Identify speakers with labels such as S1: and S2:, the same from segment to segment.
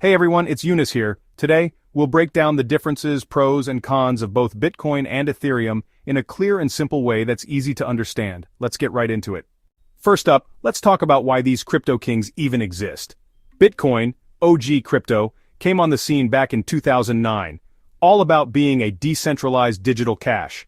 S1: Hey everyone, it's Eunice here. Today, we'll break down the differences, pros, and cons of both Bitcoin and Ethereum in a clear and simple way that's easy to understand. Let's get right into it. First up, let's talk about why these crypto kings even exist. Bitcoin, OG crypto, came on the scene back in 2009, all about being a decentralized digital cash.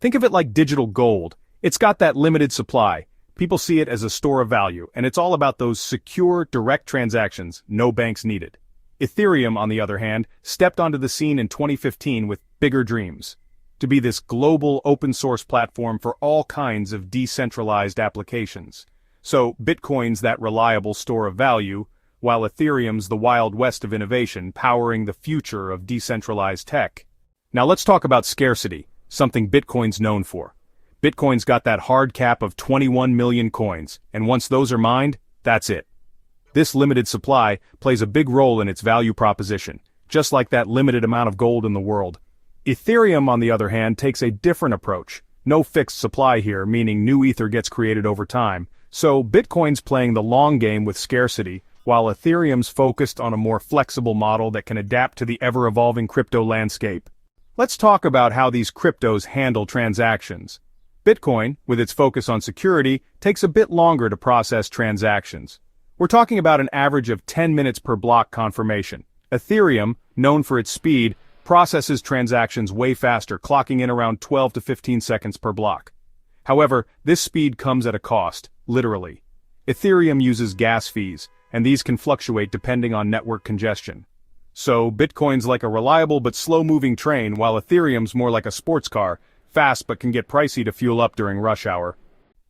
S1: Think of it like digital gold. It's got that limited supply. People see it as a store of value, and it's all about those secure, direct transactions, no banks needed. Ethereum, on the other hand, stepped onto the scene in 2015 with bigger dreams. To be this global open-source platform for all kinds of decentralized applications. So, Bitcoin's that reliable store of value, while Ethereum's the Wild West of innovation, powering the future of decentralized tech. Now let's talk about scarcity, something Bitcoin's known for. Bitcoin's got that hard cap of 21 million coins, and once those are mined, that's it. This limited supply plays a big role in its value proposition, just like that limited amount of gold in the world. Ethereum, on the other hand, takes a different approach. No fixed supply here, meaning new ether gets created over time. So Bitcoin's playing the long game with scarcity, while Ethereum's focused on a more flexible model that can adapt to the ever-evolving crypto landscape. Let's talk about how these cryptos handle transactions. Bitcoin, with its focus on security, takes a bit longer to process transactions. We're talking about an average of 10 minutes per block confirmation. Ethereum, known for its speed, processes transactions way faster, clocking in around 12 to 15 seconds per block. However, this speed comes at a cost, literally. Ethereum uses gas fees, and these can fluctuate depending on network congestion. So, Bitcoin's like a reliable but slow-moving train, while Ethereum's more like a sports car, fast but can get pricey to fuel up during rush hour.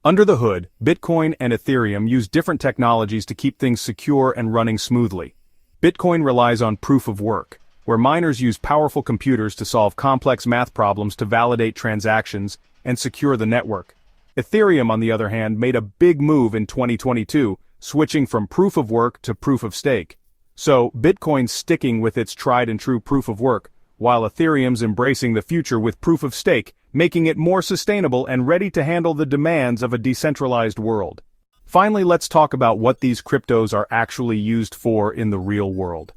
S1: Under the hood, Bitcoin and Ethereum use different technologies to keep things secure and running smoothly. Bitcoin relies on proof of work, where miners use powerful computers to solve complex math problems to validate transactions and secure the network. Ethereum, on the other hand, made a big move in 2022, switching from proof of work to proof of stake. So, Bitcoin's sticking with its tried-and-true proof of work, while Ethereum's embracing the future with proof of stake, making it more sustainable and ready to handle the demands of a decentralized world. Finally, let's talk about what these cryptos are actually used for in the real world.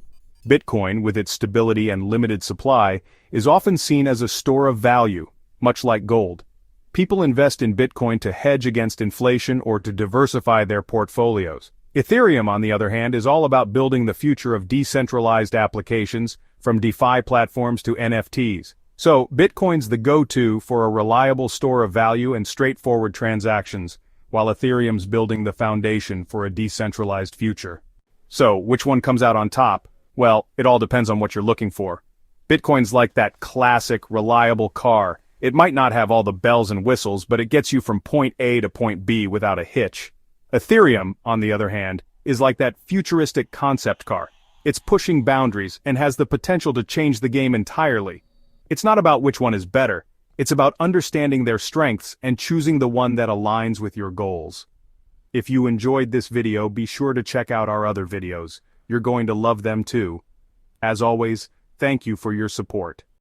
S1: Bitcoin, with its stability and limited supply, is often seen as a store of value, much like gold. People invest in Bitcoin to hedge against inflation or to diversify their portfolios. Ethereum, on the other hand, is all about building the future of decentralized applications, from DeFi platforms to NFTs. So, Bitcoin's the go-to for a reliable store of value and straightforward transactions, while Ethereum's building the foundation for a decentralized future. So, which one comes out on top? Well, it all depends on what you're looking for. Bitcoin's like that classic, reliable car. It might not have all the bells and whistles, but it gets you from point A to point B without a hitch. Ethereum, on the other hand, is like that futuristic concept car. It's pushing boundaries and has the potential to change the game entirely. It's not about which one is better. It's about understanding their strengths and choosing the one that aligns with your goals. If you enjoyed this video, be sure to check out our other videos. You're going to love them too. As always, thank you for your support.